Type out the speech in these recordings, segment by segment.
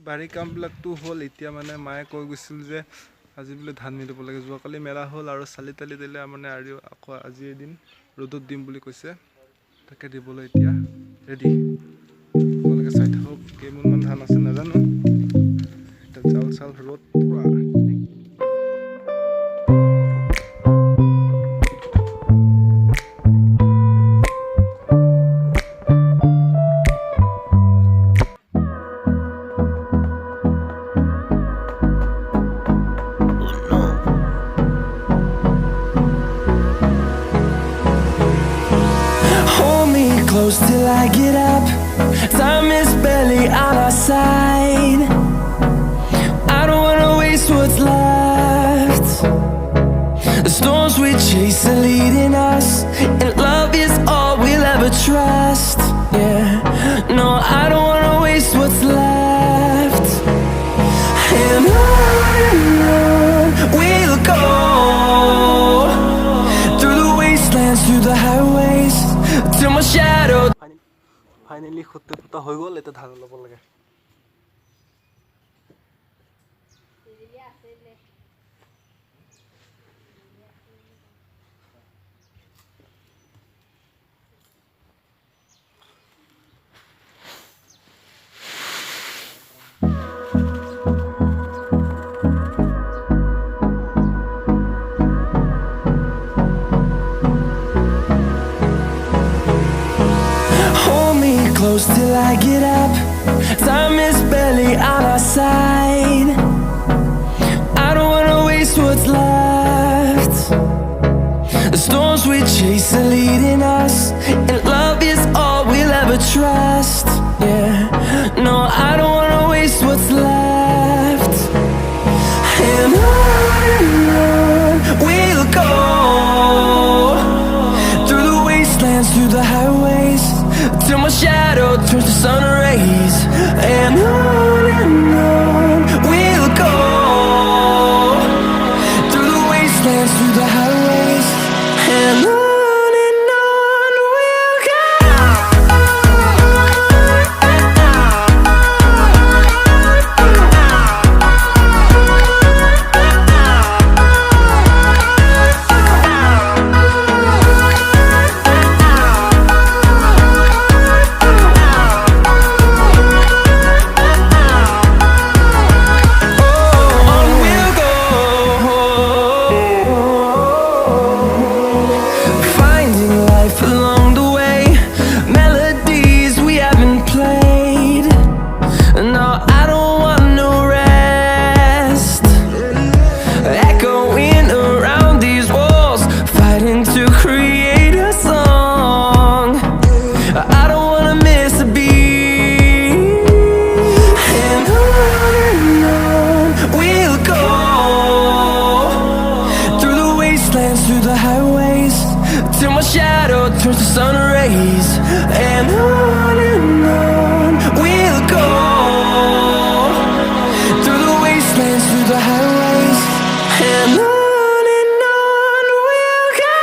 বাৰী কামবিলাকতো হ'ল এতিয়া মানে মায়ে কৈ গৈছিল যে আজি বোলে ধান মিলিব লাগে যোৱাকালি মেলা হ'ল আৰু চালি তালি দিলে মানে আৰু আকৌ আজি এদিন ৰ'দত দিম বুলি কৈছে তাকে দিবলৈ এতিয়া ৰেডি আপোনালোকে চাই থাকক কেইমোনমান ধান আছে নাজানো এতিয়া চাল চাল ৰ'দ পুৰা Close till I get up. Time is barely on our side. I don't wanna waste what's left. The storms we chase are leading us, and love is all we'll ever trust. Yeah, no, I don't wanna waste what's left. And on we'll go, through the wastelands, through the highways, till my shadow. Finally খুঁটে ফুটা হৈ গ'ল এতিয়া ধান ল'ব লাগে Close till I get up. Time is barely on our side. I don't wanna waste what's left. The storms we chase are leading us, and love is all we'll ever trust. Yeah, no, I don't wanna waste what's left. And on we'll go, through the wastelands, through the highways, till my shadow turns to sun rays. And on we'll go, through the wastelands, through the highways. And on we'll go. Through the highways, till my shadow turns to sun rays. And on we'll go, through the wastelands, through the highways. And on we'll go.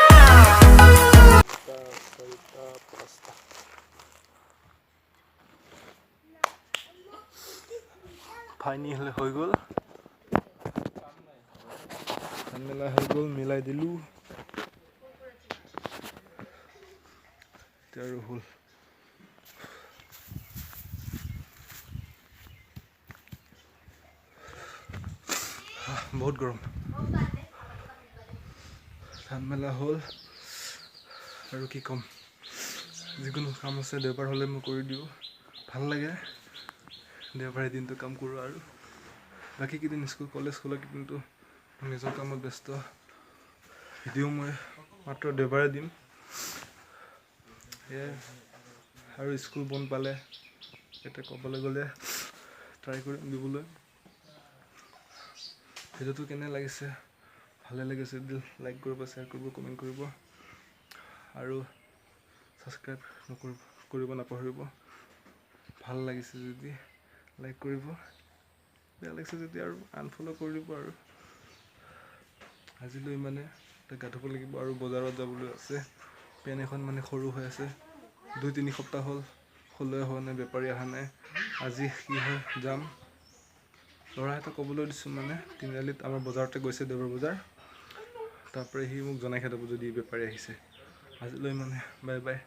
Finally হৈ গ'ল ধান মেলা হৈ গ'ল মিলাই দিলোঁ এতিয়া আৰু হ'ল বহুত গৰম ধান মেলা হ'ল আৰু কি ক'ম যিকোনো কাম আছে দেওবাৰ হ'লে মই কৰি দিওঁ ভাল লাগে দেওবাৰে দিনটো কাম কৰোঁ আৰু বাকী কেইদিন স্কুল কলেজ খোলা কেইদিনটো নিজৰ কামত ব্যস্ত ভিডিঅ' মই মাত্ৰ দেওবাৰে দিম সেয়াই আৰু স্কুল বন্ধ পালে এতিয়া ক'বলৈ গ'লে ট্ৰাই কৰিম দিবলৈ ভিডিঅ'টো কেনে লাগিছে ভালে লাগিছে যদি লাইক কৰিব শ্বেয়াৰ কৰিব কমেণ্ট কৰিব আৰু ছাবস্ক্ৰাইব কৰিব নাপাহৰিব ভাল লাগিছে যদি লাইক কৰিব বেয়া লাগিছে যদি আৰু আনফল' কৰি দিব আৰু আজিলৈ ইমানে গা ধুব লাগিব আৰু বজাৰত যাবলৈ আছে পেন এখন মানে সৰু হৈ আছে 2-3 সপ্তাহ হ'ল খোলাই হোৱা নাই বেপাৰী অহা নাই আজি কি হয় যাম ল'ৰা এটা ক'বলৈ দিছোঁ মানে তিনিআলিত আমাৰ বজাৰতে গৈছে দেওবাৰ বজাৰ তাৰপৰা সি মোক জনাই খেদাব যদি বেপাৰী আহিছে আজিলৈ মানে বাই বাই